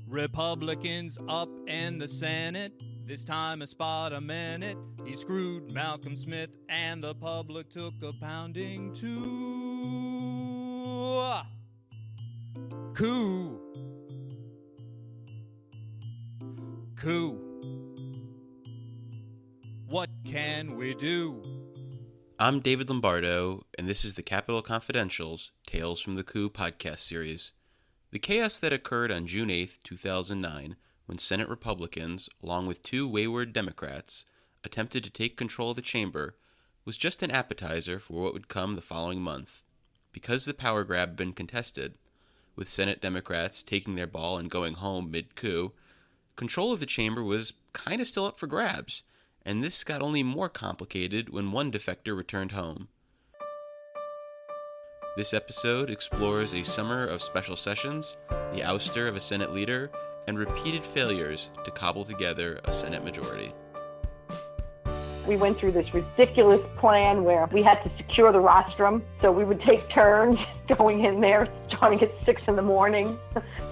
Republicans up in the Senate. This time a spot a minute. He screwed Malcolm Smith and the public took a pounding too. Coup. Coup. What can we do? I'm David Lombardo, and this is the Capitol Confidential's Tales from the Coup podcast series. The chaos that occurred on June 8, 2009, when Senate Republicans, along with two wayward Democrats, attempted to take control of the chamber, was just an appetizer for what would come the following month. Because the power grab had been contested, with Senate Democrats taking their ball and going home mid-coup, control of the chamber was kind of still up for grabs, and this got only more complicated when one defector returned home. This episode explores a summer of special sessions, the ouster of a Senate leader, and repeated failures to cobble together a Senate majority. We went through this ridiculous plan where we had to secure the rostrum, so we would take turns going in there, starting at 6 in the morning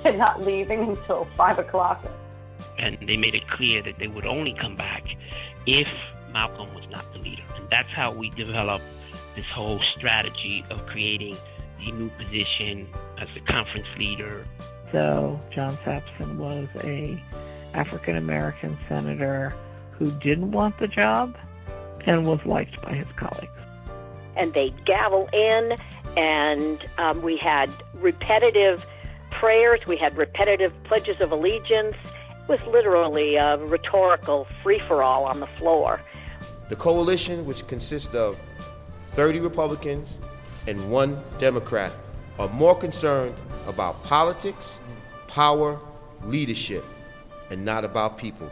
and not leaving until 5 o'clock. And they made it clear that they would only come back if Malcolm was not the leader. And that's how we developed this whole strategy of creating the new position as the conference leader. So John Sampson was a African-American senator who didn't want the job and was liked by his colleagues. And they'd gavel in, and we had repetitive prayers, we had repetitive pledges of allegiance. It was literally a rhetorical free-for-all on the floor. The coalition, which consists of 30 Republicans and 1 Democrat, are more concerned about politics, power, leadership, and not about people.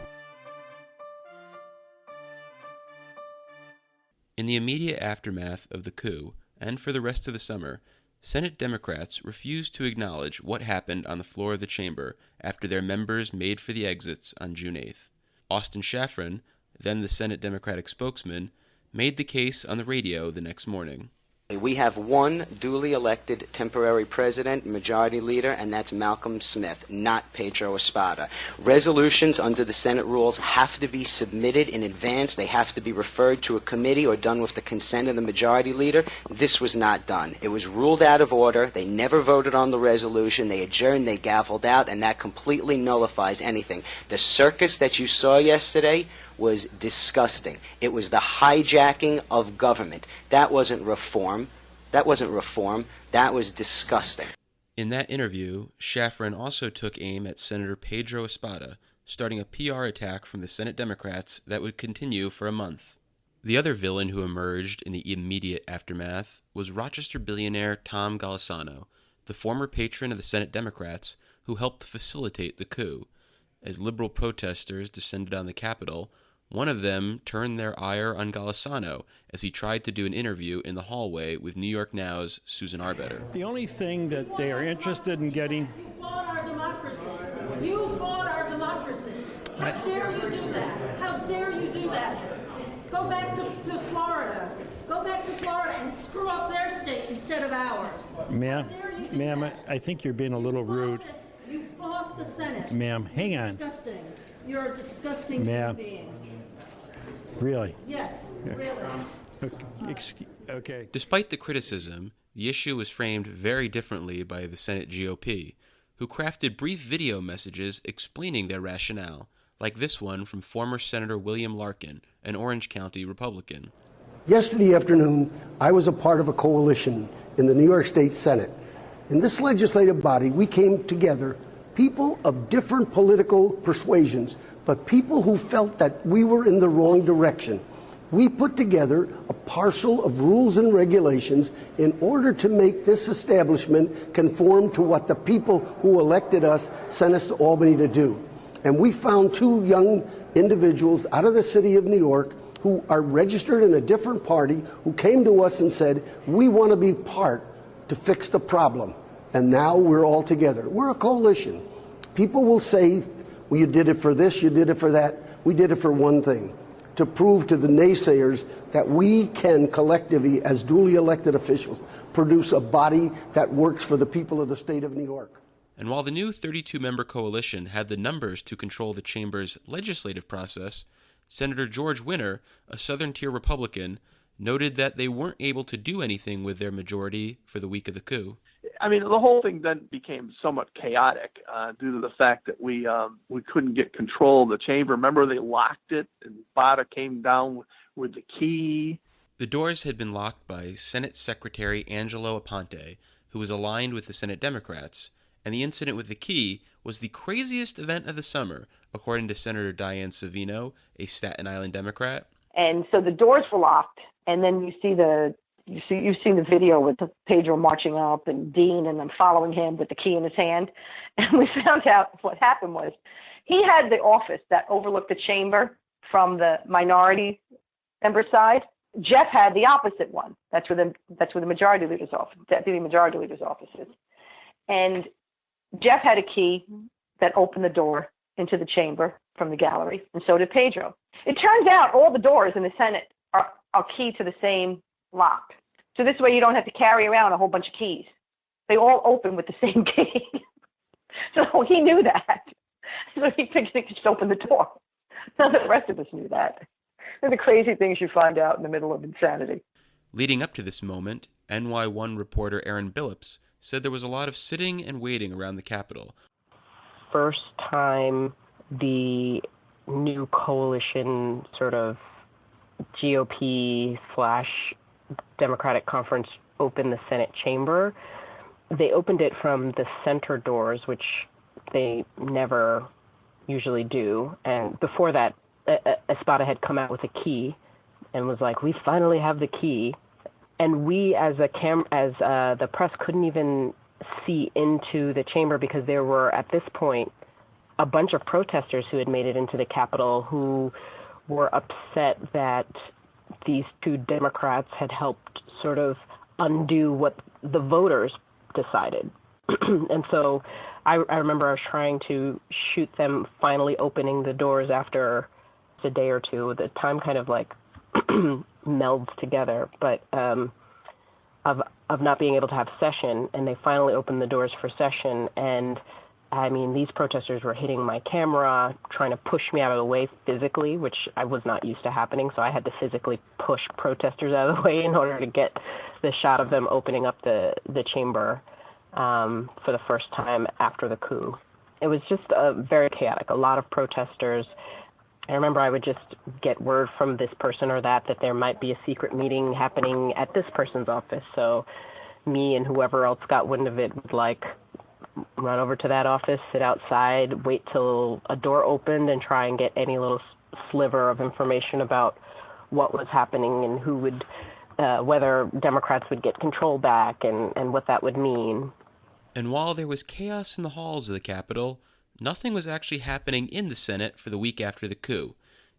In the immediate aftermath of the coup, and for the rest of the summer, Senate Democrats refused to acknowledge what happened on the floor of the chamber after their members made for the exits on June 8th. Austin Shafran, then the Senate Democratic spokesman, made the case on the radio the next morning. We have one duly elected temporary president, majority leader, and that's Malcolm Smith, not Pedro Espada. Resolutions under the Senate rules have to be submitted in advance. They have to be referred to a committee or done with the consent of the majority leader. This was not done. It was ruled out of order. They never voted on the resolution. They adjourned, they gavelled out, and that completely nullifies anything. The circus that you saw yesterday was disgusting. It was the hijacking of government. That wasn't reform. That was disgusting. In that interview, Shafran also took aim at Senator Pedro Espada, starting a PR attack from the Senate Democrats that would continue for a month. The other villain who emerged in the immediate aftermath was Rochester billionaire Tom Golisano, the former patron of the Senate Democrats who helped facilitate the coup. As liberal protesters descended on the Capitol, one of them turned their ire on Golisano as he tried to do an interview in the hallway with New York Now's Susan Arbetter. The only thing that they are interested in getting... You bought our democracy. You bought our democracy. How dare you do that? How dare you do that? Go back to Florida. Go back to Florida and screw up their state instead of ours. Ma'am, I think you're being a little rude. You bought the Senate. Ma'am, hang on. Disgusting. You're a disgusting human being. Really? Yes, really. Okay. Despite the criticism, the issue was framed very differently by the Senate GOP, who crafted brief video messages explaining their rationale, like this one from former Senator William Larkin, an Orange County Republican. Yesterday afternoon, I was a part of a coalition in the New York State Senate. In this legislative body, we came together, people of different political persuasions, but people who felt that we were in the wrong direction. We put together a parcel of rules and regulations in order to make this establishment conform to what the people who elected us sent us to Albany to do. And we found 2 young individuals out of the city of New York who are registered in a different party who came to us and said, we want to be part to fix the problem. And now we're all together. We're a coalition. People will say, well, you did it for this, you did it for that. We did it for one thing, to prove to the naysayers that we can collectively, as duly elected officials, produce a body that works for the people of the state of New York. And while the new 32-member coalition had the numbers to control the chamber's legislative process, Senator George Winter, a Southern-tier Republican, noted that they weren't able to do anything with their majority for the week of the coup. I mean, the whole thing then became somewhat chaotic due to the fact that we couldn't get control of the chamber. Remember, they locked it, and Bada came down with the key. The doors had been locked by Senate Secretary Angelo Aponte, who was aligned with the Senate Democrats, and the incident with the key was the craziest event of the summer, according to Senator Diane Savino, a Staten Island Democrat. And so the doors were locked, and then you've seen the video with Pedro marching up and Dean and them following him with the key in his hand. And we found out what happened was he had the office that overlooked the chamber from the minority member side. Jeff had the opposite one. That's where the majority leader's office, deputy majority leader's office is. And Jeff had a key that opened the door into the chamber from the gallery, and so did Pedro. It turns out all the doors in the Senate are keyed to the same lock. So this way you don't have to carry around a whole bunch of keys. They all open with the same key. So he knew that. So he figured he could just open the door. None of the rest of us knew that. They're the crazy things you find out in the middle of insanity. Leading up to this moment, NY1 reporter Aaron Billups said there was a lot of sitting and waiting around the Capitol. First time the new coalition sort of GOP / Democratic conference opened the Senate chamber, they opened it from the center doors, which they never usually do. And before that, Espada had come out with a key and was like, "We finally have the key." And we, as the press, couldn't even see into the chamber because there were, at this point, a bunch of protesters who had made it into the Capitol who were upset that these two Democrats had helped sort of undo what the voters decided. And so I remember I was trying to shoot them finally opening the doors after a day or two. The time kind of like melds together, but of not being able to have session, and they finally opened the doors for session. And I mean, these protesters were hitting my camera, trying to push me out of the way physically, which I was not used to happening. So I had to physically push protesters out of the way in order to get the shot of them opening up the chamber for the first time after the coup. It was just very chaotic, a lot of protesters. I remember I would just get word from this person or that there might be a secret meeting happening at this person's office. So me and whoever else got wind of it would like run over to that office, sit outside, wait till a door opened and try and get any little sliver of information about what was happening and who would, whether Democrats would get control back and what that would mean. And while there was chaos in the halls of the Capitol, nothing was actually happening in the Senate for the week after the coup,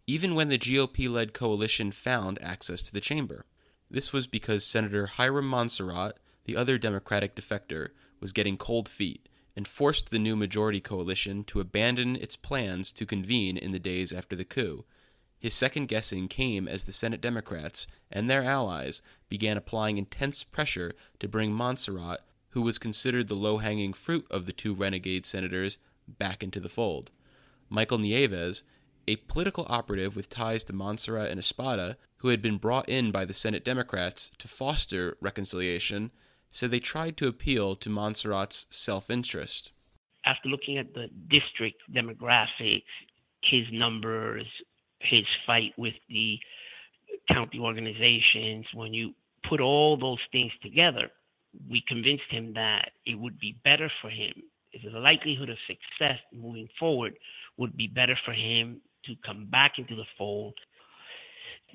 even when the GOP-led coalition found access to the chamber. This was because Senator Hiram Montserrat, the other Democratic defector, was getting cold feet and forced the new majority coalition to abandon its plans to convene in the days after the coup. His second guessing came as the Senate Democrats and their allies began applying intense pressure to bring Montserrat, who was considered the low-hanging fruit of the two renegade senators, back into the fold. Michael Nieves, a political operative with ties to Montserrat and Espada, who had been brought in by the Senate Democrats to foster reconciliation, said they tried to appeal to Montserrat's self-interest. After looking at the district demographics, his numbers, his fight with the county organizations, when you put all those things together, we convinced him that it would be better for him. The likelihood of success moving forward would be better for him to come back into the fold.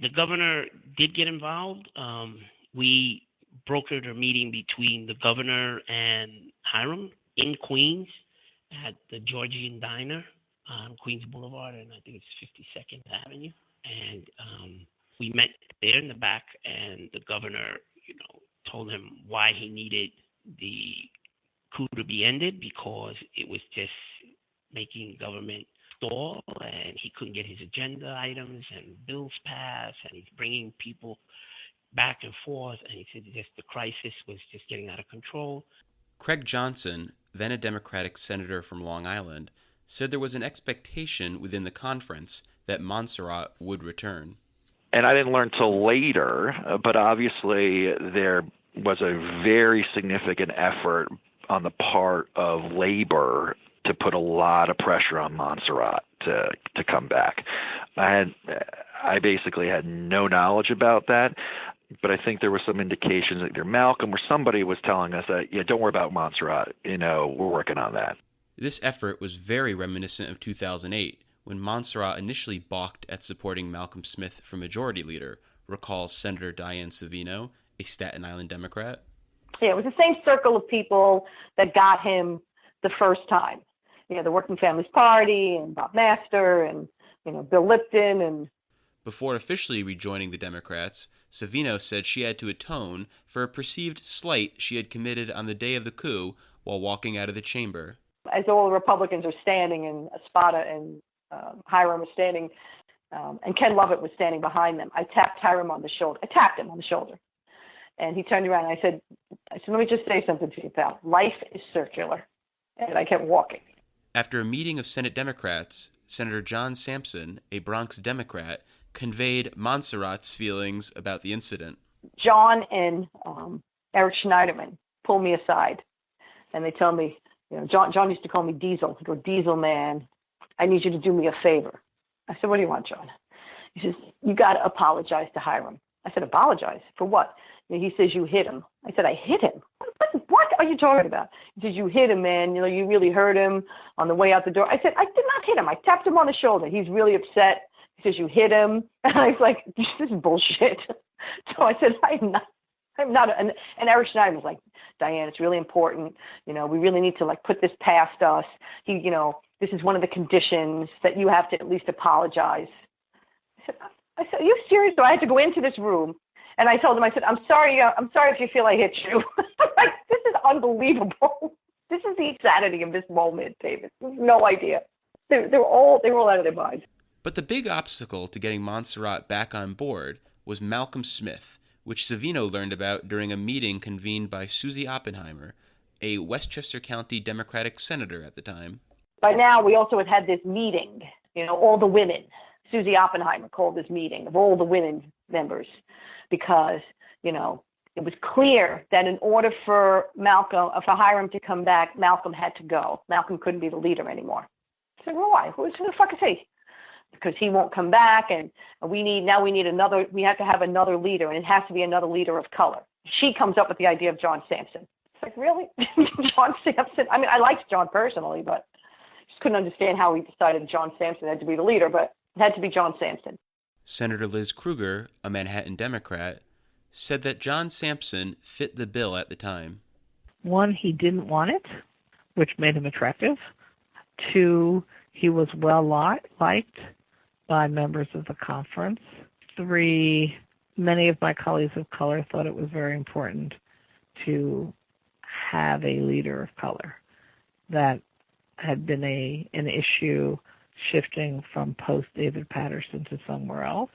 The governor did get involved. We brokered a meeting between the governor and Hiram in Queens at the Georgian Diner on Queens Boulevard, and I think it's 52nd Avenue. And we met there in the back, and the governor, told him why he needed the coup to be ended, because it was just making government stall, and he couldn't get his agenda items and bills passed, and he's bringing people back and forth, and he said just the crisis was just getting out of control. Craig Johnson, then a Democratic senator from Long Island, said there was an expectation within the conference that Montserrat would return. And I didn't learn till later, but obviously there was a very significant effort on the part of labor to put a lot of pressure on Montserrat to come back. I basically had no knowledge about that, but I think there were some indications that either Malcolm or somebody was telling us that, yeah, don't worry about Montserrat, we're working on that. This effort was very reminiscent of 2008, when Montserrat initially balked at supporting Malcolm Smith for majority leader, recalls Senator Diane Savino, a Staten Island Democrat. Yeah, it was the same circle of people that got him the first time. The Working Families Party and Bob Master and, Bill Lipton. And before officially rejoining the Democrats, Savino said she had to atone for a perceived slight she had committed on the day of the coup while walking out of the chamber. As all the Republicans are standing and Espada and Hiram was standing, and Ken Lovett was standing behind them, I tapped Hiram on the shoulder. I tapped him on the shoulder. And he turned around and I said, let me just say something to you, pal. Life is circular. And I kept walking. After a meeting of Senate Democrats, Senator John Sampson, a Bronx Democrat, conveyed Montserrat's feelings about the incident. John and Eric Schneiderman pulled me aside, and they tell me, John used to call me Diesel. He'd go, Diesel, man, I need you to do me a favor. I said, what do you want, John? He says, you got to apologize to Hiram. I said, apologize? For what? He says, you hit him. I said, I hit him? What are you talking about? He says, you hit him, man. You really hurt him on the way out the door. I said, I did not hit him. I tapped him on the shoulder. He's really upset. He says, you hit him. And I was like, this is bullshit. So I said, I'm not. And Eric Schneider was like, Diane, it's really important. We really need to put this past us. This is one of the conditions that you have to at least apologize. I said, are you serious? So I had to go into this room. And I told him, I said, I'm sorry if you feel I hit you. Like, this is unbelievable. This is the insanity of this moment, David. No idea. They were all out of their minds. But the big obstacle to getting Montserrat back on board was Malcolm Smith, which Savino learned about during a meeting convened by Susie Oppenheimer, a Westchester County Democratic senator at the time. By now, we also had this meeting, all the women. Susie Oppenheimer called this meeting of all the women members because, it was clear that in order for Hiram to come back, Malcolm had to go. Malcolm couldn't be the leader anymore. I said, well, why? Who the fuck is he? Because he won't come back, and we have to have another leader, and it has to be another leader of color. She comes up with the idea of John Sampson. It's like, really? John Sampson? I mean, I liked John personally, but just couldn't understand how he decided John Sampson had to be the leader, but it had to be John Sampson. Senator Liz Krueger, a Manhattan Democrat, said that John Sampson fit the bill at the time. 1, he didn't want it, which made him attractive. 2, he was well liked by members of the conference. 3, many of my colleagues of color thought it was very important to have a leader of color. That had been an issue shifting from post-David Patterson to somewhere else,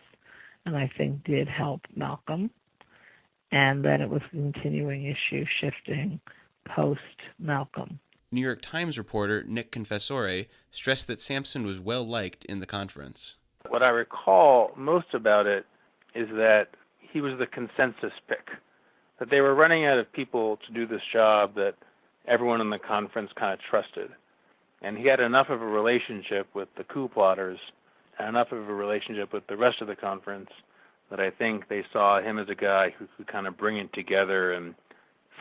and I think did help Malcolm. And then it was a continuing issue shifting post-Malcolm. New York Times reporter Nick Confessore stressed that Sampson was well liked in the conference. What I recall most about it is that he was the consensus pick, that they were running out of people to do this job that everyone in the conference kind of trusted. And he had enough of a relationship with the coup plotters and enough of a relationship with the rest of the conference that I think they saw him as a guy who could kind of bring it together and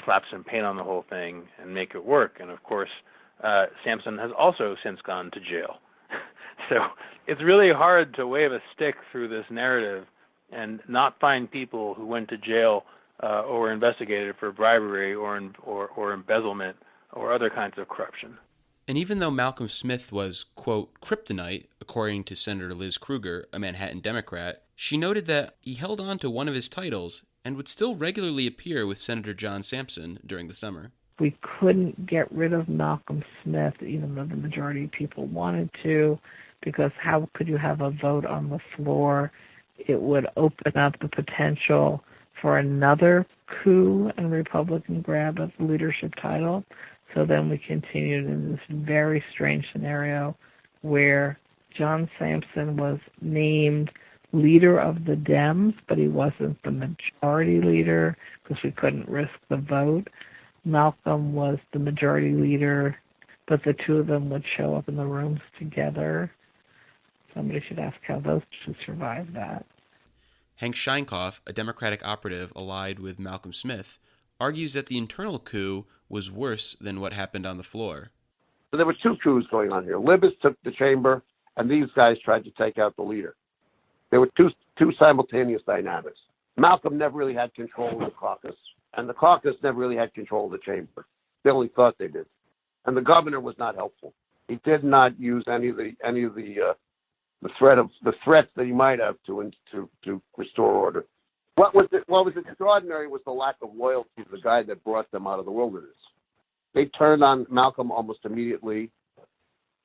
slap some paint on the whole thing and make it work. And of course, Sampson has also since gone to jail. So it's really hard to wave a stick through this narrative and not find people who went to jail or were investigated for bribery or embezzlement or other kinds of corruption. And even though Malcolm Smith was, quote, kryptonite, according to Senator Liz Krueger, a Manhattan Democrat, she noted that he held on to one of his titles and would still regularly appear with Senator John Sampson during the summer. We couldn't get rid of Malcolm Smith, even though the majority of people wanted to, because how could you have a vote on the floor? It would open up the potential for another coup and Republican grab of the leadership title. So then we continued in this very strange scenario where John Sampson was named leader of the Dems, but he wasn't the majority leader because we couldn't risk the vote. Malcolm was the majority leader, but the two of them would show up in the rooms together. Somebody should ask how those two survived that. Hank Scheinkoff, a Democratic operative allied with Malcolm Smith, argues that the internal coup was worse than what happened on the floor. So there were two coups going on here. Libas took the chamber, and these guys tried to take out the leader. There were two simultaneous dynamics. Malcolm never really had control of the caucus, and the caucus never really had control of the chamber. They only thought they did. And the governor was not helpful. He did not use any of the threats that he might have to restore order. What was extraordinary was the lack of loyalty to the guy that brought them out of the wilderness. They turned on Malcolm almost immediately.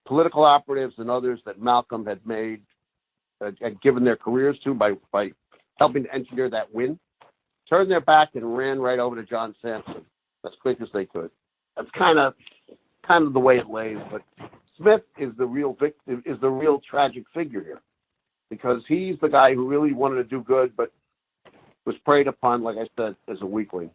Political operatives and others that Malcolm had made, had given their careers to by helping to engineer that win, turned their back and ran right over to John Sampson as quick as they could. That's kind of the way it lays. But Smith is the real victim, is the real tragic figure here, because he's the guy who really wanted to do good, but was preyed upon, like I said, as a weakling.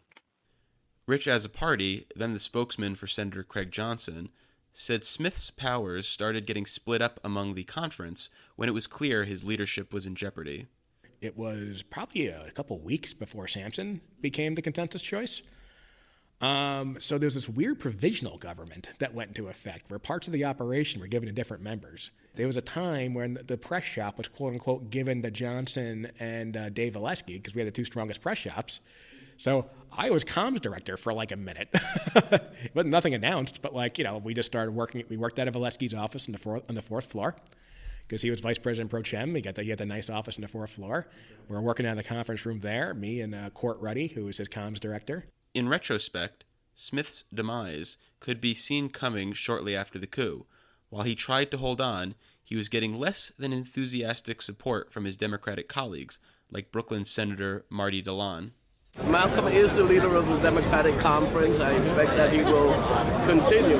Rich Azzopardi, then the spokesman for Senator Craig Johnson, said Smith's powers started getting split up among the conference when it was clear his leadership was in jeopardy. It was probably a couple weeks before Sampson became the consensus choice. So there's this weird provisional government that went into effect where parts of the operation were given to different members. There was a time when the press shop was, quote unquote, given to Johnson and Dave Valesky because we had the two strongest press shops. So I was comms director for like a minute. But nothing announced, but we just started working. We worked out of Valesky's office on the fourth floor because he was vice president pro tem. He had the nice office on the fourth floor. We were working out of the conference room there, me and Court Ruddy, who was his comms director. In retrospect, Smith's demise could be seen coming shortly after the coup. While he tried to hold on, he was getting less than enthusiastic support from his Democratic colleagues, like Brooklyn Senator Marty DeLon. Malcolm is the leader of the Democratic Conference. I expect that he will continue.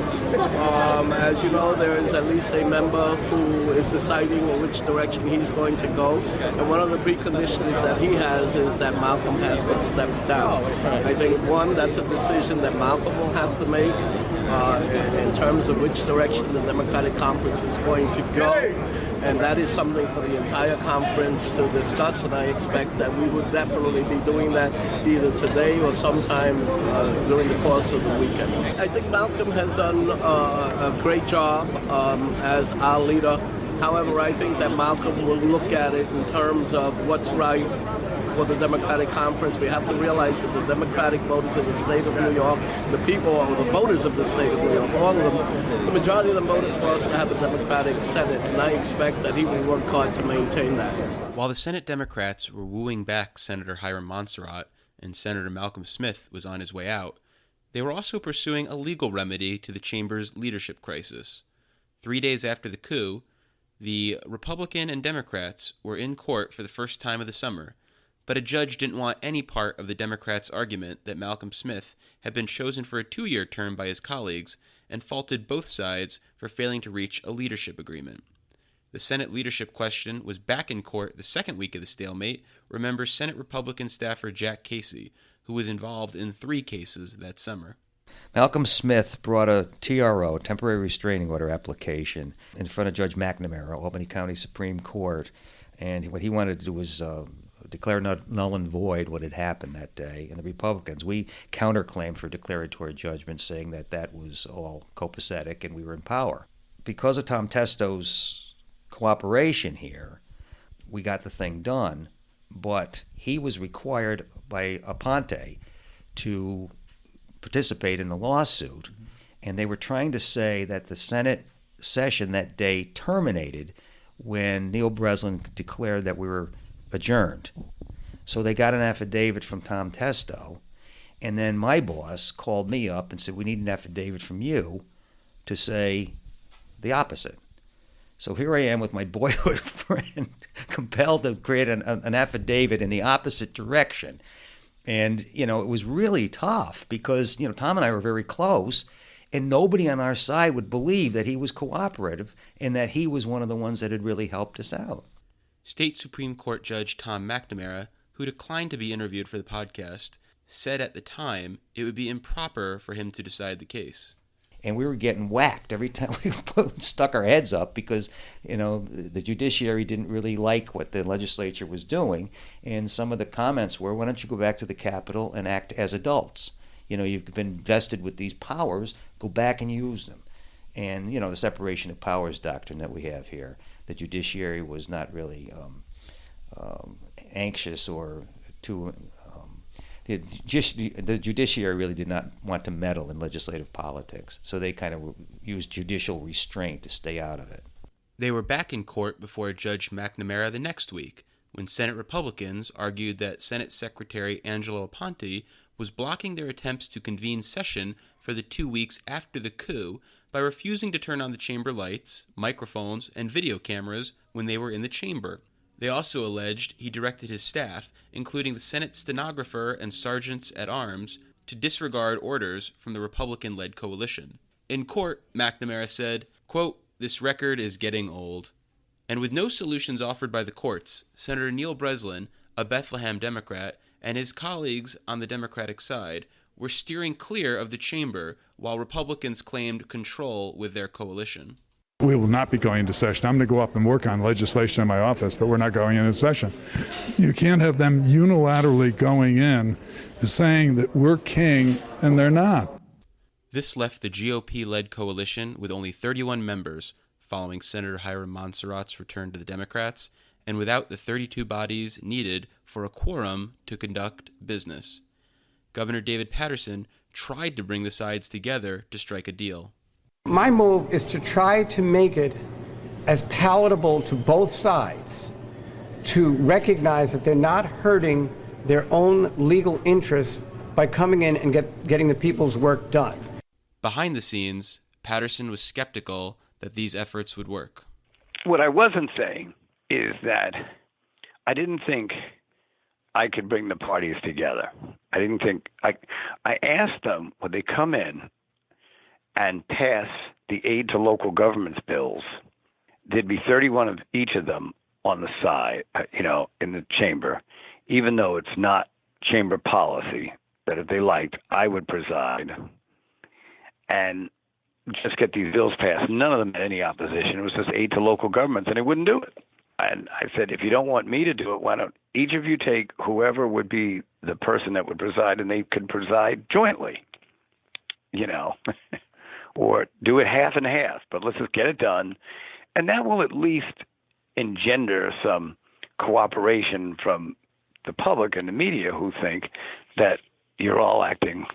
As you know, there is at least a member who is deciding in which direction he's going to go. And one of the preconditions that he has is that Malcolm has to step down. I think, one, that's a decision that Malcolm will have to make in terms of which direction the Democratic Conference is going to go. And that is something for the entire conference to discuss, and I expect that we would definitely be doing that either today or sometime during the course of the weekend. I think Malcolm has done a great job as our leader. However, I think that Malcolm will look at it in terms of what's right for the Democratic Conference. We have to realize that the Democratic voters of the state of New York, the people or the voters of the state of New York, all of them, the majority of them voted for us to have a Democratic Senate, and I expect that he will work hard to maintain that. While the Senate Democrats were wooing back Senator Hiram Monserrat and Senator Malcolm Smith was on his way out, they were also pursuing a legal remedy to the chamber's leadership crisis. 3 days after the coup, the Republican and Democrats were in court for the first time of the summer, but a judge didn't want any part of the Democrats' argument that Malcolm Smith had been chosen for a 2-year term by his colleagues and faulted both sides for failing to reach a leadership agreement. The Senate leadership question was back in court the second week of the stalemate, remembers Senate Republican staffer Jack Casey, who was involved in 3 cases that summer. Malcolm Smith brought a TRO, temporary restraining order application, in front of Judge McNamara, Albany County Supreme Court, and what he wanted to do was declare null and void what had happened that day. And the Republicans, we counterclaimed for declaratory judgment, saying that that was all copacetic and we were in power. Because of Tom Testo's cooperation here, we got the thing done, but he was required by Aponte to participate in the lawsuit, and they were trying to say that the Senate session that day terminated when Neil Breslin declared that we were adjourned. So they got an affidavit from Tom Testo, and then my boss called me up and said, we need an affidavit from you to say the opposite. So here I am with my boyhood friend, compelled to create an affidavit in the opposite direction. And, it was really tough because, Tom and I were very close, And nobody on our side would believe that he was cooperative and that he was one of the ones that had really helped us out. State Supreme Court Judge Tom McNamara, who declined to be interviewed for the podcast, said at the time it would be improper for him to decide the case. And we were getting whacked every time we stuck our heads up because, the judiciary didn't really like what the legislature was doing. And some of the comments were, why don't you go back to the Capitol and act as adults? You've been vested with these powers, go back and use them. And, the separation of powers doctrine that we have here, the judiciary was not really anxious or too... The judiciary really did not want to meddle in legislative politics, so they kind of used judicial restraint to stay out of it. They were back in court before Judge McNamara the next week, when Senate Republicans argued that Senate Secretary Angelo Aponte was blocking their attempts to convene session for the 2 weeks after the coup by refusing to turn on the chamber lights, microphones, and video cameras when they were in the chamber. They also alleged he directed his staff, including the Senate stenographer and sergeants-at-arms, to disregard orders from the Republican-led coalition. In court, McNamara said, quote, "This record is getting old." And with no solutions offered by the courts, Senator Neil Breslin, a Bethlehem Democrat, and his colleagues on the Democratic side were steering clear of the chamber while Republicans claimed control with their coalition. We will not be going into session. I'm going to go up and work on legislation in my office, but we're not going into session. You can't have them unilaterally going in saying that we're king and they're not. This left the GOP-led coalition with only 31 members, following Senator Hiram Montserrat's return to the Democrats, and without the 32 bodies needed for a quorum to conduct business. Governor David Paterson tried to bring the sides together to strike a deal. My move is to try to make it as palatable to both sides to recognize that they're not hurting their own legal interests by coming in and getting the people's work done. Behind the scenes, Paterson was skeptical that these efforts would work. What I wasn't saying is that I didn't think I could bring the parties together. I didn't think I asked them, would they come in and pass the aid to local governments bills? There'd be 31 of each of them on the side, in the chamber, even though it's not chamber policy, that if they liked, I would preside and just get these bills passed. None of them had any opposition. It was just aid to local governments, and they wouldn't do it. And I said, if you don't want me to do it, why don't each of you take whoever would be the person that would preside, and they could preside jointly, or do it half and half, but let's just get it done. And that will at least engender some cooperation from the public and the media who think that you're all acting,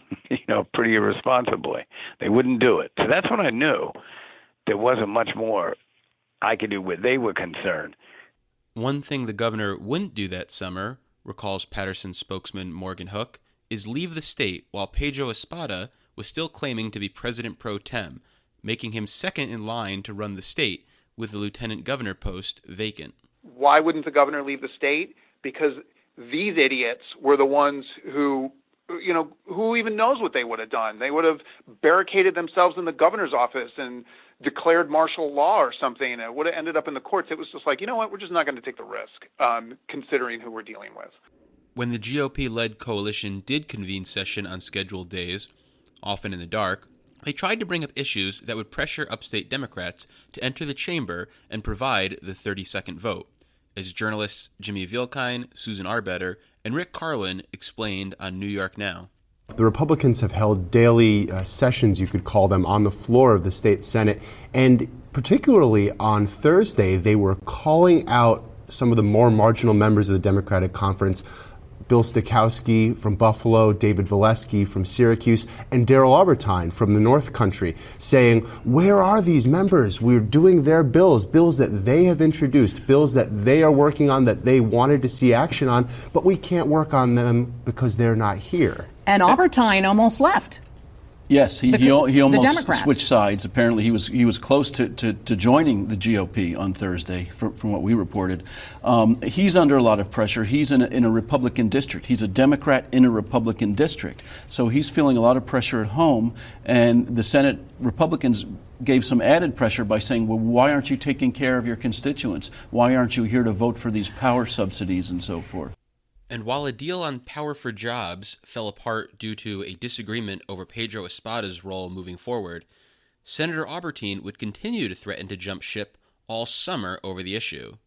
pretty irresponsibly. They wouldn't do it. So that's when I knew there wasn't much more I could do where they were concerned. One thing the governor wouldn't do that summer, recalls Paterson spokesman Morgan Hook, is leave the state while Pedro Espada was still claiming to be president pro tem, making him second in line to run the state with the lieutenant governor post vacant. Why wouldn't the governor leave the state? Because these idiots were the ones who even knows what they would have done? They would have barricaded themselves in the governor's office and declared martial law or something, and it would have ended up in the courts. It was just like, we're just not going to take the risk, considering who we're dealing with. When the GOP-led coalition did convene session on scheduled days, often in the dark, they tried to bring up issues that would pressure upstate Democrats to enter the chamber and provide the 30-second vote, as journalists Jimmy Vilkine, Susan Arbetter, and Rick Carlin explained on New York Now. The Republicans have held daily sessions, you could call them, on the floor of the state Senate, and particularly on Thursday, they were calling out some of the more marginal members of the Democratic Conference, Bill Stokowski from Buffalo, David Valesky from Syracuse, and Darrell Albertine from the North Country, saying, where are these members? We're doing their bills that they have introduced, bills that they are working on, that they wanted to see action on, but we can't work on them because they're not here. And Albertine almost left. Yes, he almost Democrats. switched sides. Apparently, he was close to joining the GOP on Thursday, from what we reported. He's under a lot of pressure. He's in a Republican district. He's a Democrat in a Republican district, so he's feeling a lot of pressure at home. And the Senate Republicans gave some added pressure by saying, well, why aren't you taking care of your constituents? Why aren't you here to vote for these power subsidies and so forth? And while a deal on power for jobs fell apart due to a disagreement over Pedro Espada's role moving forward, Senator Albertine would continue to threaten to jump ship all summer over the issue.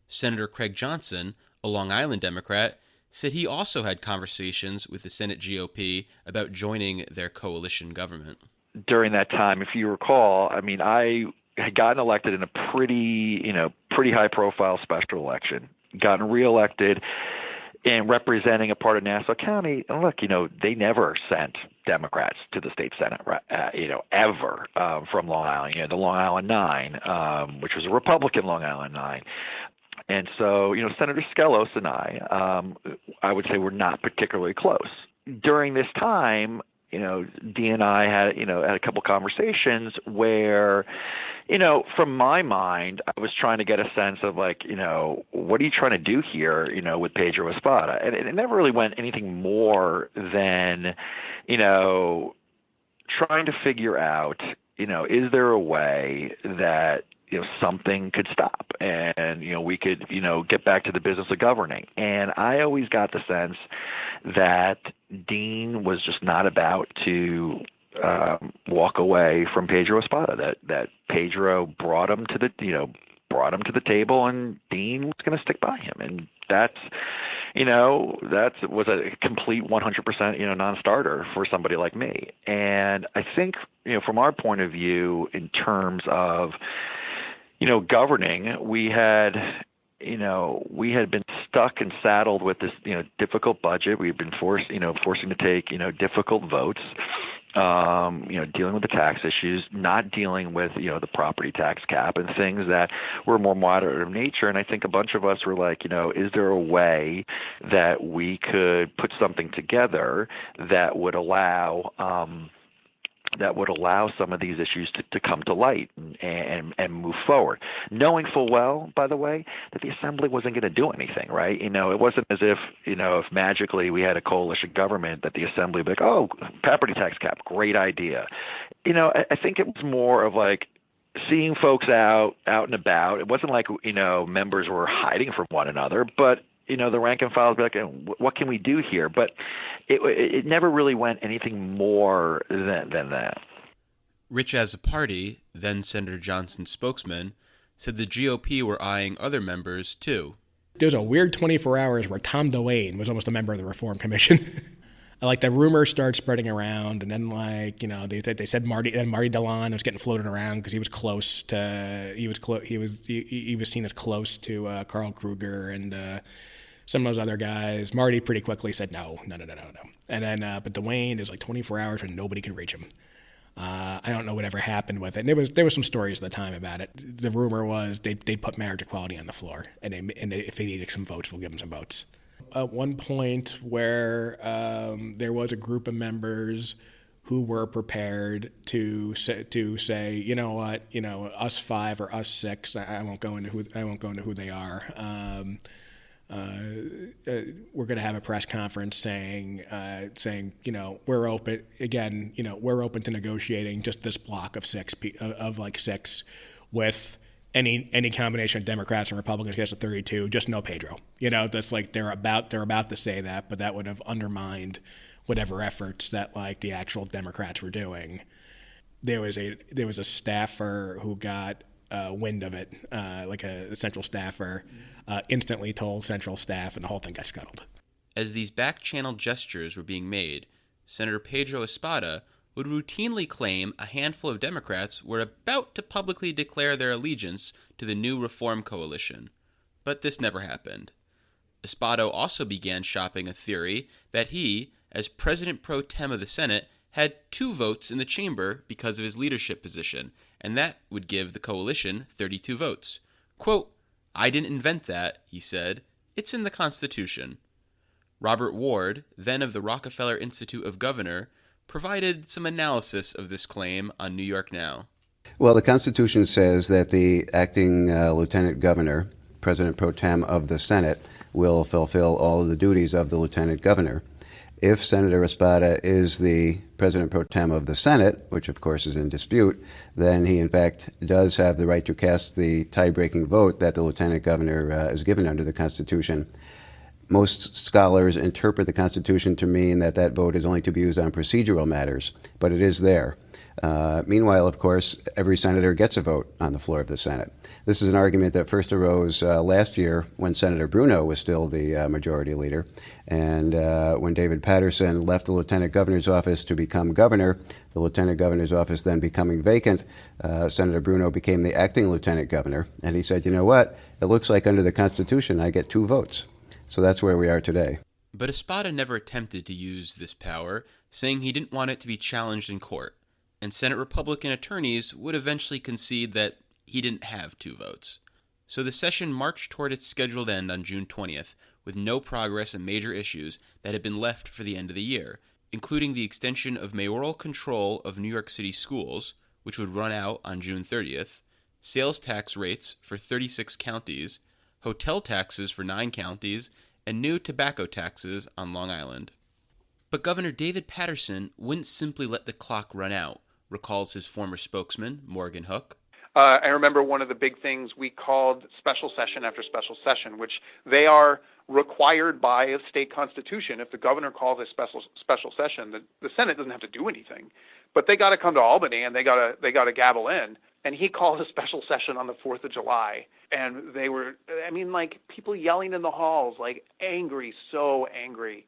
Senator Craig Johnson, a Long Island Democrat, said he also had conversations with the Senate GOP about joining their coalition government. During that time, if you recall, I mean, I had gotten elected in a pretty high-profile special election, gotten reelected, and representing a part of Nassau County. And look, they never sent Democrats to the state Senate, ever from Long Island. The Long Island Nine, which was a Republican Long Island Nine. And so, Senator Skelos and I would say were not particularly close. During this time, Dee and I had a couple conversations where, from my mind, I was trying to get a sense of what are you trying to do here, with Pedro Espada? And it never really went anything more than, trying to figure out, is there a way that, something could stop and, we could, get back to the business of governing. And I always got the sense that Dean was just not about to walk away from Pedro Espada, that Pedro brought him to the table and Dean was going to stick by him. And that was a complete 100%, non-starter for somebody like me. And I think, from our point of view, in terms of, governing, we had been stuck and saddled with this, difficult budget. We've been forcing to take, difficult votes, dealing with the tax issues, not dealing with, the property tax cap and things that were more moderate of nature. And I think a bunch of us were like, is there a way that we could put something together that would allow some of these issues to come to light and move forward, knowing full well, by the way, that the Assembly wasn't going to do anything, right? It wasn't as if magically we had a coalition government that the Assembly would be like, oh, property tax cap, great idea. I think it was more of like seeing folks out and about. It wasn't like, members were hiding from one another, but the rank and file would be like, what can we do here? But it never really went anything more than that. Rich Azzopardi, then Senator Johnson's spokesman, said the GOP were eyeing other members, too. There was a weird 24 hours where Tom DeWayne was almost a member of the Reform Commission. The rumors started spreading around, and then they said Marty Dillon was getting floated around because he was close to he was seen as close to Carl Kruger and some of those other guys. Marty pretty quickly said no. And then but DeWayne is 24 hours and nobody can reach him. I don't know whatever happened with it. And there was some stories at the time about it. The rumor was they put marriage equality on the floor, and if they needed some votes, we'll give them some votes. At one point where there was a group of members who were prepared to say, you know what, us 5 or us 6. I won't go into who they are. We're going to have a press conference saying, we're open again. We're open to negotiating just this block of 6 with any combination of Democrats and Republicans gets to 32. Just no Pedro. That's they're about to say that, but that would have undermined whatever efforts that the actual Democrats were doing. There was a staffer who got wind of it, a central staffer. Instantly told central staff, and the whole thing got scuttled. As these back-channel gestures were being made, Senator Pedro Espada would routinely claim a handful of Democrats were about to publicly declare their allegiance to the new Reform Coalition. But this never happened. Espada also began shopping a theory that he, as President pro tem of the Senate, had 2 votes in the chamber because of his leadership position, and that would give the coalition 32 votes. Quote, I didn't invent that, he said. It's in the Constitution. Robert Ward, then of the Rockefeller Institute of Governor, provided some analysis of this claim on New York Now. Well, the Constitution says that the acting lieutenant governor, president pro tem of the Senate, will fulfill all of the duties of the lieutenant governor. If Senator Espada is the president pro tem of the Senate, which of course is in dispute, then he in fact does have the right to cast the tie-breaking vote that the lieutenant governor is given under the Constitution. Most scholars interpret the Constitution to mean that that vote is only to be used on procedural matters, but it is there. Meanwhile, of course, every senator gets a vote on the floor of the Senate. This is an argument that first arose last year when Senator Bruno was still the majority leader. And when David Patterson left the lieutenant governor's office to become governor, the lieutenant governor's office then becoming vacant, Senator Bruno became the acting lieutenant governor. And he said, you know what, it looks like under the Constitution I get 2 votes. So that's where we are today. But Espada never attempted to use this power, saying he didn't want it to be challenged in court. And Senate Republican attorneys would eventually concede that he didn't have 2 votes. So the session marched toward its scheduled end on June 20th, with no progress on major issues that had been left for the end of the year, including the extension of mayoral control of New York City schools, which would run out on June 30th, sales tax rates for 36 counties, hotel taxes for 9 counties, and new tobacco taxes on Long Island. But Governor David Patterson wouldn't simply let the clock run out, recalls his former spokesman, Morgan Hook. I remember one of the big things we called special session after special session, which they are required by a state constitution. If the governor calls a special session, the Senate doesn't have to do anything, but they got to come to Albany and they got to gavel in. And he called a special session on the 4th of July, and they were, like people yelling in the halls, like angry, so angry.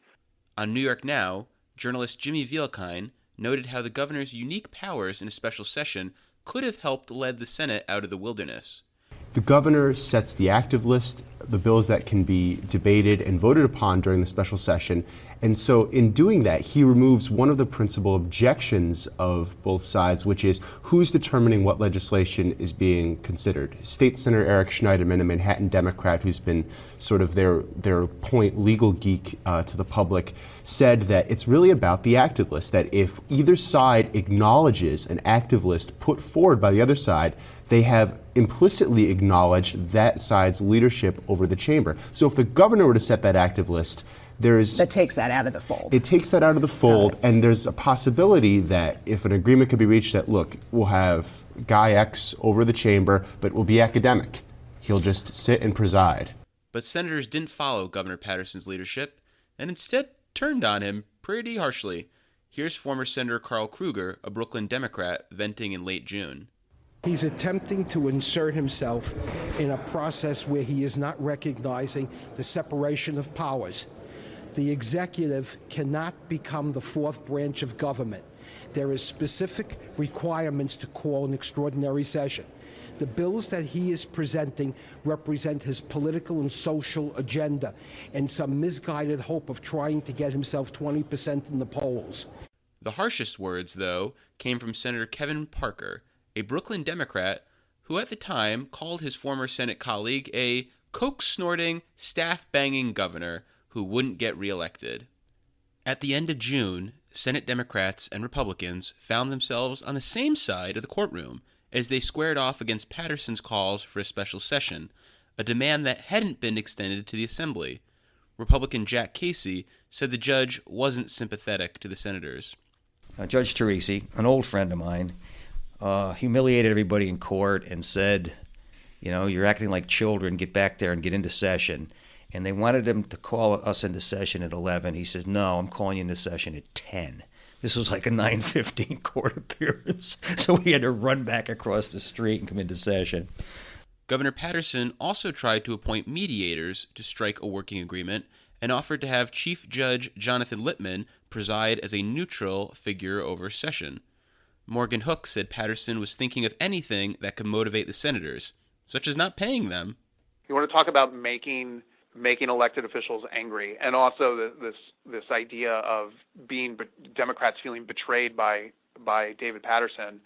On New York Now, journalist Jimmy Vielkine noted how the governor's unique powers in a special session could have helped lead the Senate out of the wilderness. The governor sets the active list, the bills that can be debated and voted upon during the special session. And so in doing that, he removes one of the principal objections of both sides, which is who's determining what legislation is being considered. State Senator Eric Schneiderman, a Manhattan Democrat who's been sort of their point legal geek to the public, said that it's really about the active list, that if either side acknowledges an active list put forward by the other side, they have implicitly acknowledged that side's leadership over the chamber. So if the governor were to set that active list, that takes that out of the fold. It takes that out of the fold, and there's a possibility that if an agreement could be reached that, look, we'll have Guy X over the chamber, but will be academic. He'll just sit and preside. But senators didn't follow Governor Patterson's leadership, and instead turned on him pretty harshly. Here's former Senator Carl Kruger, a Brooklyn Democrat, venting in late June. He's attempting to insert himself in a process where he is not recognizing the separation of powers. The executive cannot become the 4th branch of government. There is specific requirements to call an extraordinary session. The bills that he is presenting represent his political and social agenda and some misguided hope of trying to get himself 20% in the polls. The harshest words, though, came from Senator Kevin Parker, a Brooklyn Democrat who at the time called his former Senate colleague a coke-snorting, staff-banging governor who wouldn't get reelected. At the end of June, Senate Democrats and Republicans found themselves on the same side of the courtroom as they squared off against Patterson's calls for a special session, a demand that hadn't been extended to the Assembly. Republican Jack Casey said the judge wasn't sympathetic to the senators. Judge Teresi, an old friend of mine, humiliated everybody in court and said, you're acting like children, get back there and get into session. And they wanted him to call us into session at 11. He says, no, I'm calling you into session at 10. This was like a 9:15 court appearance. So we had to run back across the street and come into session. Governor Patterson also tried to appoint mediators to strike a working agreement and offered to have Chief Judge Jonathan Littman preside as a neutral figure over session. Morgan Hook said Patterson was thinking of anything that could motivate the senators, such as not paying them. You want to talk about making elected officials angry, and also this idea of Democrats feeling betrayed by David Patterson.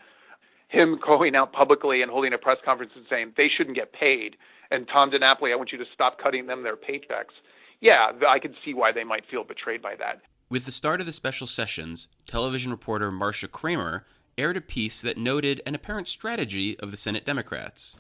Him going out publicly and holding a press conference and saying they shouldn't get paid, and Tom DiNapoli, I want you to stop cutting them their paychecks. Yeah, I could see why they might feel betrayed by that. With the start of the special sessions, television reporter Marcia Kramer aired a piece that noted an apparent strategy of the Senate Democrats.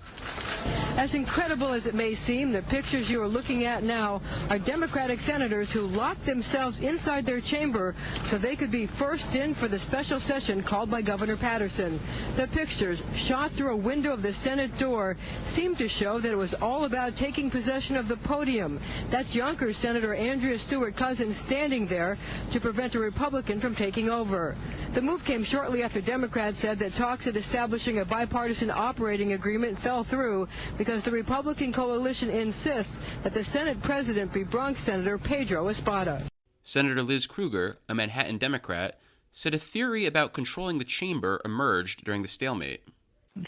As incredible as it may seem, the pictures you are looking at now are Democratic senators who locked themselves inside their chamber so they could be first in for the special session called by Governor Patterson. The pictures, shot through a window of the Senate door, seem to show that it was all about taking possession of the podium. That's Yonkers Senator Andrea Stewart-Cousins standing there to prevent a Republican from taking over. The move came shortly after Democrats said that talks at establishing a bipartisan operating agreement fell through because the Republican coalition insists that the Senate president be Bronx Senator Pedro Espada. Senator Liz Krueger, a Manhattan Democrat, said a theory about controlling the chamber emerged during the stalemate.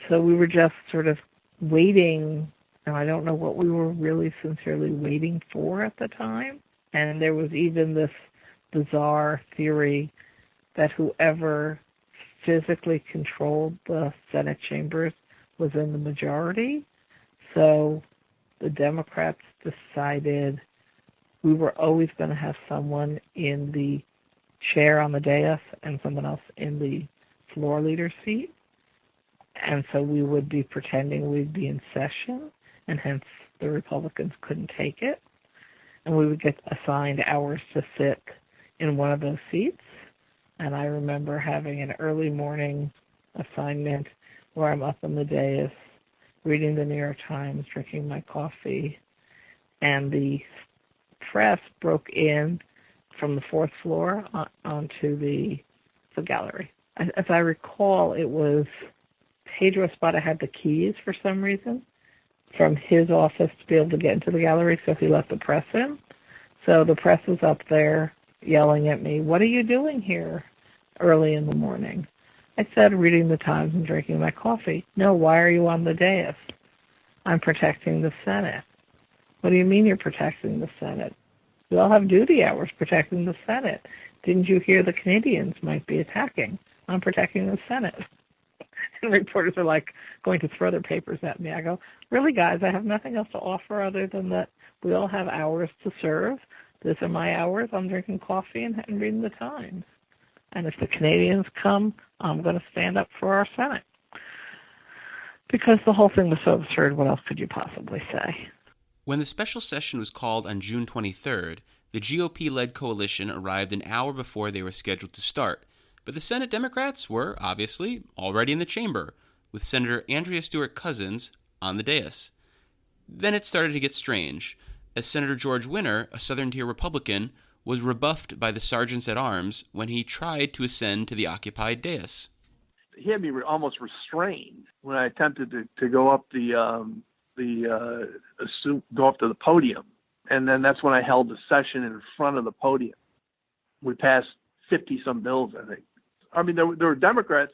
So we were just sort of waiting, and I don't know what we were really sincerely waiting for at the time. And there was even this bizarre theory that whoever physically controlled the Senate chambers was in the majority. So the Democrats decided we were always going to have someone in the chair on the dais and someone else in the floor leader seat. And so we would be pretending we'd be in session, and hence the Republicans couldn't take it. And we would get assigned hours to sit in one of those seats. And I remember having an early morning assignment where I'm up on the dais, reading the New York Times, drinking my coffee, and the press broke in from the fourth floor onto the gallery. As I recall, it was Pedro Espada had the keys for some reason from his office to be able to get into the gallery, so he let the press in. So the press was up there yelling at me, "What are you doing here early in the morning?" I said, "Reading the Times and drinking my coffee." "No, why are you on the dais?" "I'm protecting the Senate." "What do you mean you're protecting the Senate?" "We all have duty hours protecting the Senate. Didn't you hear the Canadians might be attacking?" "I'm protecting the Senate." And reporters are like going to throw their papers at me. I go, "Really, guys, I have nothing else to offer other than that we all have hours to serve. These are my hours. I'm drinking coffee and reading the Times. And if the Canadians come, I'm going to stand up for our Senate." Because the whole thing was so absurd, what else could you possibly say? When the special session was called on June 23rd, the GOP-led coalition arrived an hour before they were scheduled to start, but the Senate Democrats were, obviously, already in the chamber, with Senator Andrea Stewart-Cousins on the dais. Then it started to get strange, as Senator George Winter, a Southern Tier Republican, was rebuffed by the sergeants-at-arms when he tried to ascend to the occupied dais. He had me almost restrained when I attempted to go up go up to the podium, and then that's when I held the session in front of the podium. We passed 50-some bills, I think. I mean, there were Democrats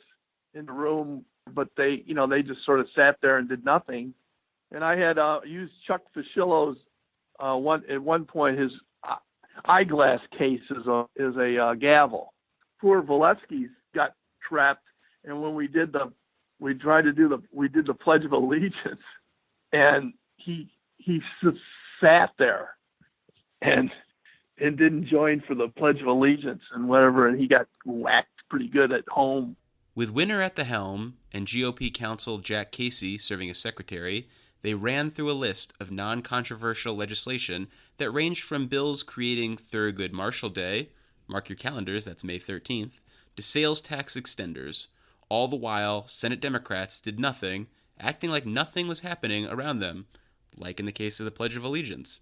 in the room, but they just sort of sat there and did nothing. And I had used Chuck Fuschillo's at one point his eyeglass case is a gavel. Poor Valesky's got trapped, and when we did the Pledge of Allegiance, and he sat there and didn't join for the Pledge of Allegiance and whatever, and he got whacked pretty good at home. With Winter at the helm and GOP counsel Jack Casey serving as secretary, they ran through a list of non-controversial legislation that ranged from bills creating Thurgood Marshall Day, mark your calendars, that's May 13th, to sales tax extenders. All the while, Senate Democrats did nothing, acting like nothing was happening around them, like in the case of the Pledge of Allegiance.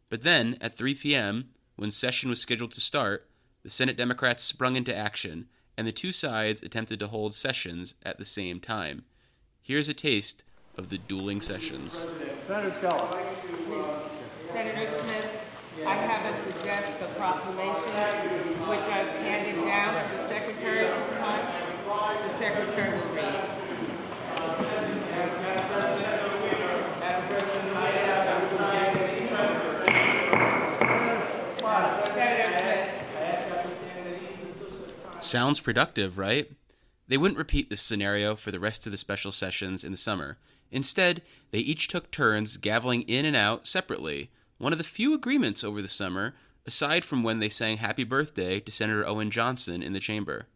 But then, at 3 p.m., when session was scheduled to start, the Senate Democrats sprung into action, and the two sides attempted to hold sessions at the same time. Here's a taste of the dueling sessions. Senator Smith, I have us suggest the proclamation, which I've handed down to the Secretary this time. The Secretary will read. Sounds productive, right? They wouldn't repeat this scenario for the rest of the special sessions in the summer. Instead, they each took turns gaveling in and out separately. One of the few agreements over the summer, aside from when they sang Happy Birthday to Senator Owen Johnson in the chamber.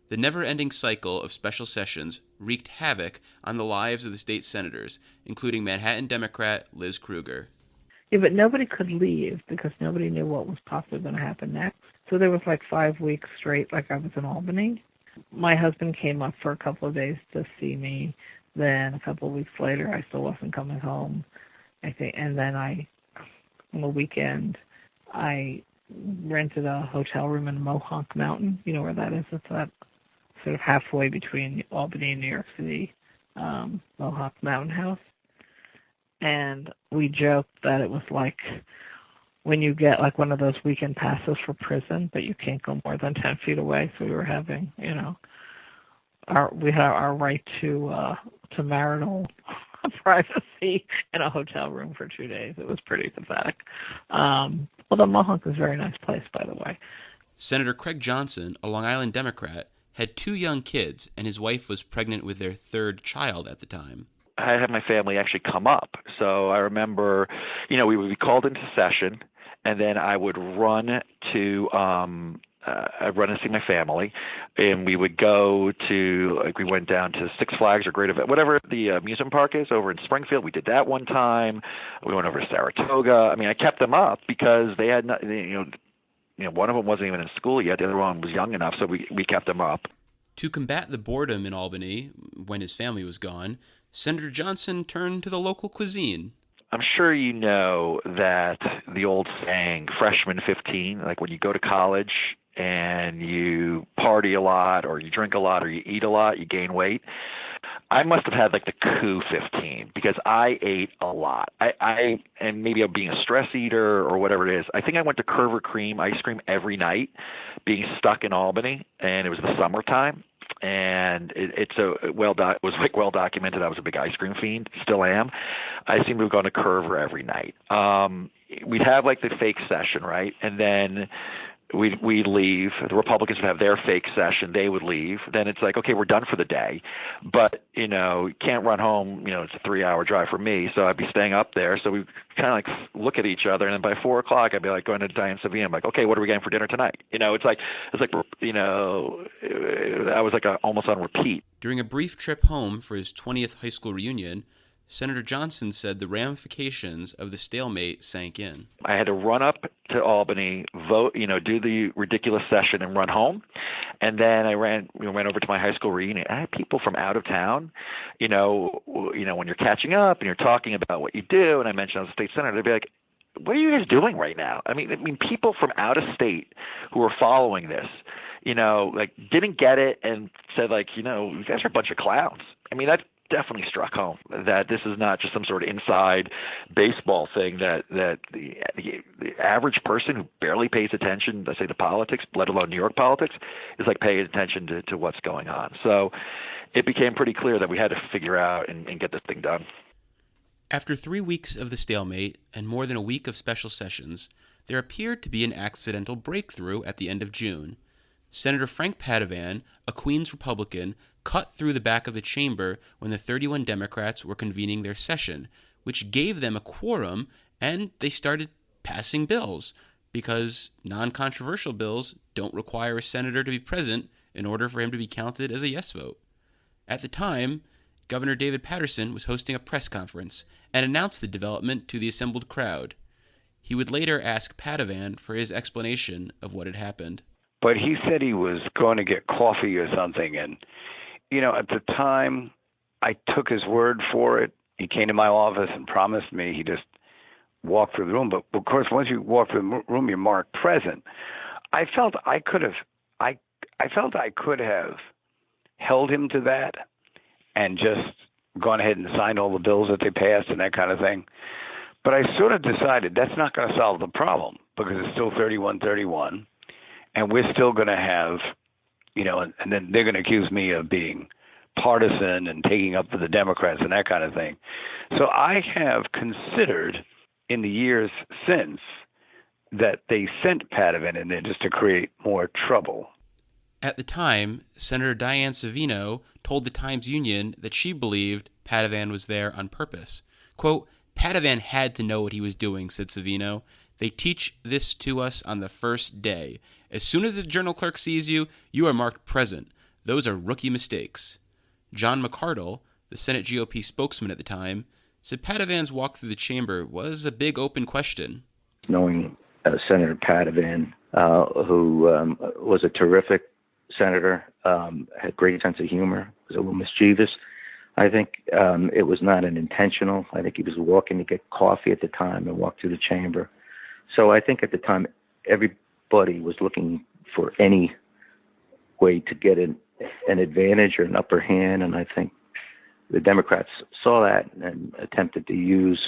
The never-ending cycle of special sessions wreaked havoc on the lives of the state senators, including Manhattan Democrat Liz Krueger. Yeah, but nobody could leave because nobody knew what was possibly going to happen next. So there was like 5 weeks straight, like I was in Albany. My husband came up for a couple of days to see me. Then a couple of weeks later, I still wasn't coming home, I think. And then on the weekend, I rented a hotel room in Mohawk Mountain. You know where that is? It's that sort of halfway between Albany and New York City, Mohawk Mountain House. And we joked that it was like when you get like one of those weekend passes for prison, but you can't go more than 10 feet away. So we were having, we had our right to marital privacy in a hotel room for 2 days. It was pretty pathetic. Although Mohawk is a very nice place, by the way. Senator Craig Johnson, a Long Island Democrat, had 2 young kids, and his wife was pregnant with their 3rd child at the time. I had my family actually come up. So I remember, we would be called into session, and then I would run to see my family, and we would go to, we went down to Six Flags or Great Event, whatever the amusement park is over in Springfield. We did that one time. We went over to Saratoga. I mean, I kept them up because they had not, one of them wasn't even in school yet. The other one was young enough, so we kept them up. To combat the boredom in Albany, when his family was gone, Senator Johnson turned to the local cuisine. I'm sure you know that the old saying, freshman 15, like when you go to college and you party a lot or you drink a lot or you eat a lot, you gain weight. I must have had like the Coup 15 because I ate a lot. And maybe I'm being a stress eater or whatever it is. I think I went to Curver Cream ice cream every night, being stuck in Albany, and it was the summertime. And it was like well documented. I was a big ice cream fiend, still am. I seem to have gone to Curver every night. We'd have like the fake session, right? And then we'd leave. The Republicans would have their fake session. They would leave. Then it's like, okay, we're done for the day. But, you can't run home. It's a 3-hour drive for me. So I'd be staying up there. So we kind of like look at each other. And then by 4 o'clock, I'd be like going to Diane Savina. I'm like, okay, what are we getting for dinner tonight? I was like almost on repeat. During a brief trip home for his 20th high school reunion, Senator Johnson said the ramifications of the stalemate sank in. I had to run up to Albany, vote, do the ridiculous session and run home. And then I went over to my high school reunion. I had people from out of town, when you're catching up and you're talking about what you do, and I mentioned I was a state senator, they'd be like, what are you guys doing right now? I mean, people from out of state who are following this, didn't get it and said you guys are a bunch of clowns. I mean, that definitely struck home that this is not just some sort of inside baseball thing that the average person who barely pays attention, let's say, to politics, let alone New York politics, is paying attention to what's going on. So it became pretty clear that we had to figure out and get this thing done. After 3 weeks of the stalemate and more than a week of special sessions, there appeared to be an accidental breakthrough at the end of June. Senator Frank Padovan, a Queens Republican, cut through the back of the chamber when the 31 Democrats were convening their session, which gave them a quorum, and they started passing bills, because non-controversial bills don't require a senator to be present in order for him to be counted as a yes vote. At the time, Governor David Paterson was hosting a press conference and announced the development to the assembled crowd. He would later ask Padovan for his explanation of what had happened. But he said he was going to get coffee or something. And, at the time, I took his word for it. He came to my office and promised me he just walked through the room. But, of course, once you walk through the room, you're marked present. I felt I could have held him to that and just gone ahead and signed all the bills that they passed and that kind of thing. But I sort of decided that's not going to solve the problem because it's still 31-31. And we're still going to have, and then they're going to accuse me of being partisan and taking up for the Democrats and that kind of thing. So I have considered in the years since that they sent Padovan in there just to create more trouble. At the time, Senator Diane Savino told the Times-Union that she believed Padovan was there on purpose. Quote, Padovan had to know what he was doing, said Savino. They teach this to us on the first day. As soon as the journal clerk sees you, you are marked present. Those are rookie mistakes. John McArdle, the Senate GOP spokesman at the time, said Padovan's walk through the chamber was a big open question. Knowing Senator Padovan, who was a terrific senator, had great sense of humor, was a little mischievous. I think it was not an intentional. I think he was walking to get coffee at the time and walked through the chamber. So I think at the time, everybody was looking for any way to get an advantage or an upper hand, and I think the Democrats saw that and attempted to use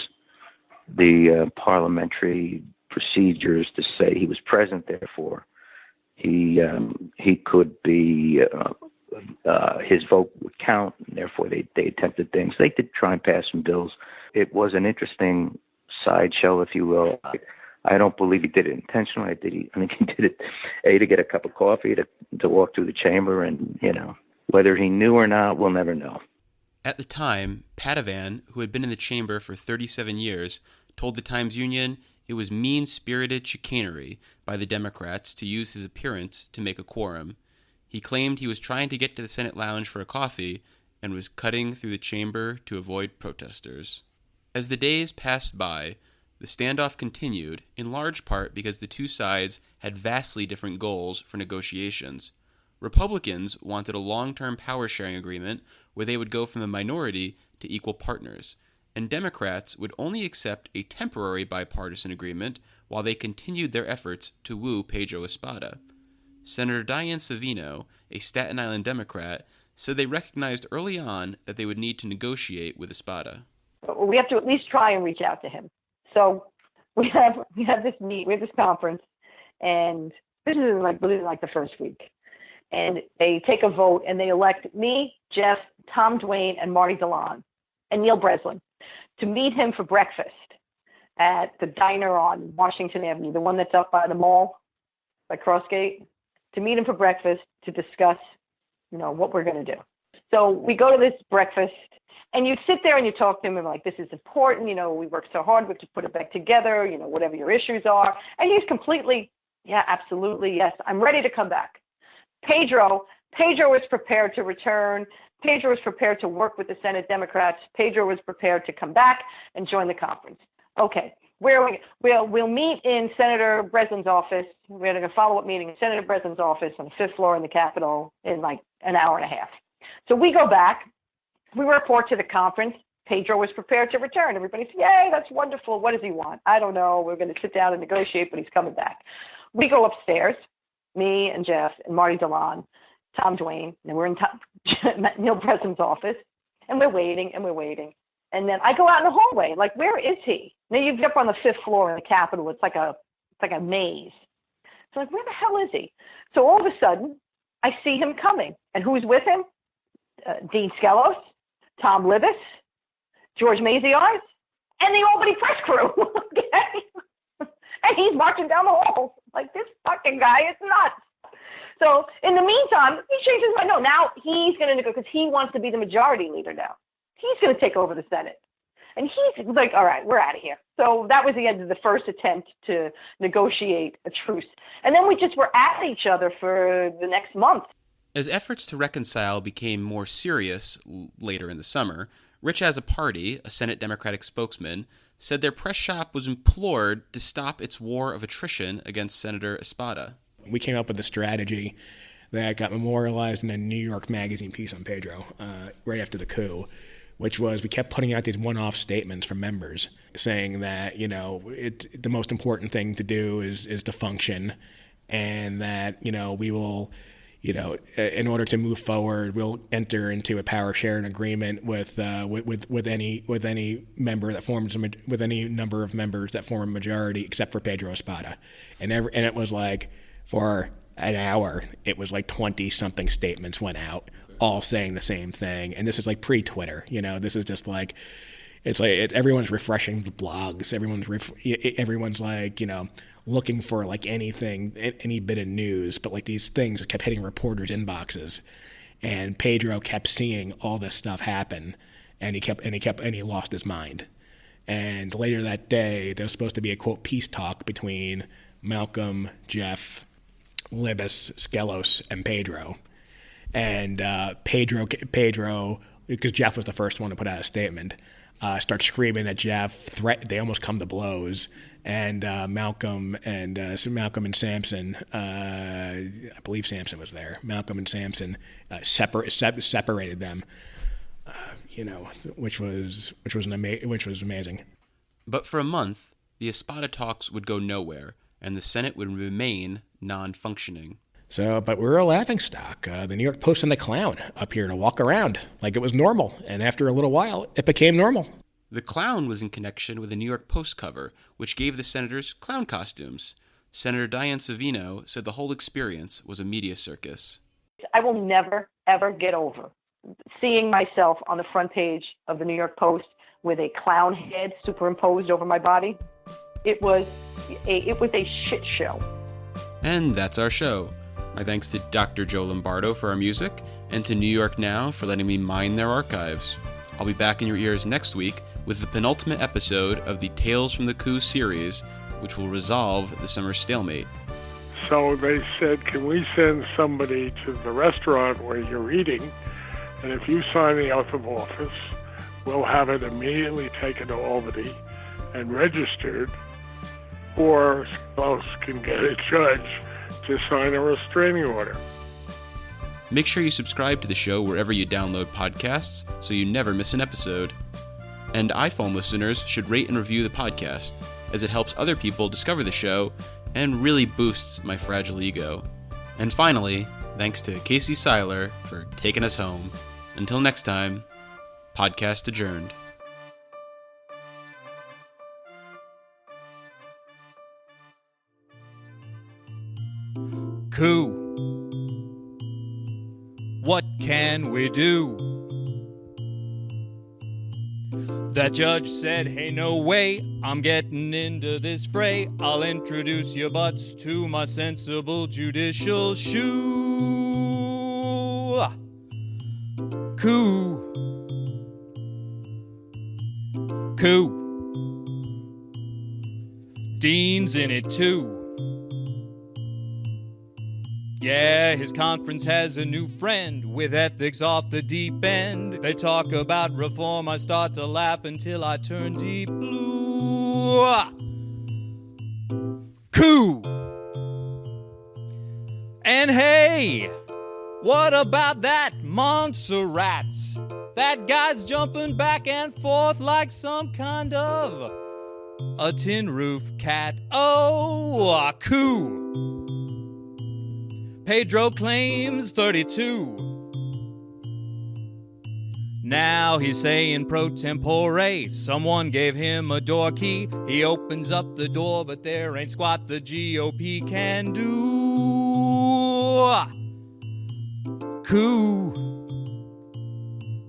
the parliamentary procedures to say he was present, therefore he could be his vote would count, and therefore they attempted things. They did try and pass some bills. It was an interesting sideshow, if you will. I don't believe he did it intentionally. I think he did it to get a cup of coffee, to walk through the chamber, and whether he knew or not, we'll never know. At the time, Padovan, who had been in the chamber for 37 years, told the Times-Union it was mean-spirited chicanery by the Democrats to use his appearance to make a quorum. He claimed he was trying to get to the Senate lounge for a coffee and was cutting through the chamber to avoid protesters. As the days passed by, the standoff continued, in large part because the two sides had vastly different goals for negotiations. Republicans wanted a long-term power-sharing agreement where they would go from the minority to equal partners, and Democrats would only accept a temporary bipartisan agreement while they continued their efforts to woo Pedro Espada. Senator Dianne Savino, a Staten Island Democrat, said they recognized early on that they would need to negotiate with Espada. We have to at least try and reach out to him. So we have this conference, and this is like the first week. And they take a vote, and they elect me, Jeff, Tom Duane, and Marty DeLon, and Neil Breslin to meet him for breakfast at the diner on Washington Avenue, the one that's up by the mall, by Crossgate, to meet him for breakfast to discuss, what we're going to do. So we go to this breakfast, and you sit there and you talk to him and like, this is important, we worked so hard to put it back together, whatever your issues are. And he's completely, yeah, absolutely, yes, I'm ready to come back. Pedro was prepared to return. Pedro was prepared to work with the Senate Democrats. Pedro was prepared to come back and join the conference. Okay, where are we? We'll meet in Senator Breslin's office. We're going to follow-up meeting in Senator Breslin's office on the 5th floor in the Capitol in like an hour and a half. So we go back. We report to the conference. Pedro was prepared to return. Everybody said, yay, that's wonderful. What does he want? I don't know. We're going to sit down and negotiate, but he's coming back. We go upstairs, me and Jeff and Marty DeLon, Tom Duane, and we're in Neil Breslin's office, and we're waiting. And then I go out in the hallway, like, where is he? Now you get up on the 5th floor in the Capitol. It's like a maze. So like, where the hell is he? So all of a sudden, I see him coming. And who's with him? Dean Skelos, Tom Libis, George Maziarz, and the Albany press crew. Okay? And he's marching down the hall. Like, this fucking guy is nuts. So in the meantime, he changes his mind. No, now he's going to go because he wants to be the majority leader now. He's going to take over the Senate. And he's like, all right, we're out of here. So that was the end of the first attempt to negotiate a truce. And then we just were at each other for the next month. As efforts to reconcile became more serious later in the summer, Rich Azzopardi, a Senate Democratic spokesman, said their press shop was implored to stop its war of attrition against Senator Espada. We came up with a strategy that got memorialized in a New York Magazine piece on Pedro right after the coup, which was we kept putting out these one-off statements from members saying that, the most important thing to do is to function, and that, we will, in order to move forward, we'll enter into a power sharing agreement with any member that forms with any number of members that form a majority, except for Pedro Espada, and it was like for an hour, it was like 20-something statements went out, all saying the same thing. And this is like pre-Twitter, this is just like, it's like everyone's refreshing the blogs. Everyone's like, looking for like anything, any bit of news, but like these things kept hitting reporters' inboxes. And Pedro kept seeing all this stuff happen, and he lost his mind. And later that day, there was supposed to be a, quote, peace talk between Malcolm, Jeff, Libas, Skelos, and Pedro. And Pedro, because Jeff was the first one to put out a statement, starts screaming at Jeff. They almost come to blows. And Malcolm and Samson, I believe Samson was there. Malcolm and Samson separated them. Which was amazing. But for a month, the Espada talks would go nowhere, and the Senate would remain non-functioning. But we were a laughingstock. The New York Post sent a clown up here to walk around like it was normal, and after a little while, it became normal. The clown was in connection with a New York Post cover, which gave the senators clown costumes. Senator Diane Savino said the whole experience was a media circus. I will never, ever get over seeing myself on the front page of the New York Post with a clown head superimposed over my body. It was a shit show. And that's our show. My thanks to Dr. Joe Lombardo for our music, and to New York Now for letting me mine their archives. I'll be back in your ears next week with the penultimate episode of the Tales from the Coup series, which will resolve the summer stalemate. So they said, can we send somebody to the restaurant where you're eating? And if you sign the oath of office, we'll have it immediately taken to Albany and registered, or else can get a judge to sign a restraining order. Make sure you subscribe to the show wherever you download podcasts so you never miss an episode. And iPhone listeners should rate and review the podcast, as it helps other people discover the show and really boosts my fragile ego. And finally, thanks to Casey Seiler for taking us home. Until next time, podcast adjourned. Coup. What can we do? That judge said, hey, no way, I'm getting into this fray. I'll introduce your butts to my sensible judicial shoe. Coup. Coup. Dean's in it too. Yeah, his conference has a new friend with ethics off the deep end. They talk about reform, I start to laugh until I turn deep blue. Coup! And hey, what about that Montserrat? That guy's jumping back and forth like some kind of a tin roof cat. Oh, a coup! Pedro claims 32. Now he's saying pro tempore. Someone gave him a door key. He opens up the door, but there ain't squat the GOP can do. Coup.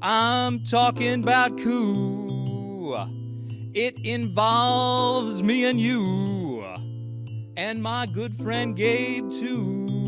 I'm talking about coup. It involves me and you, and my good friend Gabe too.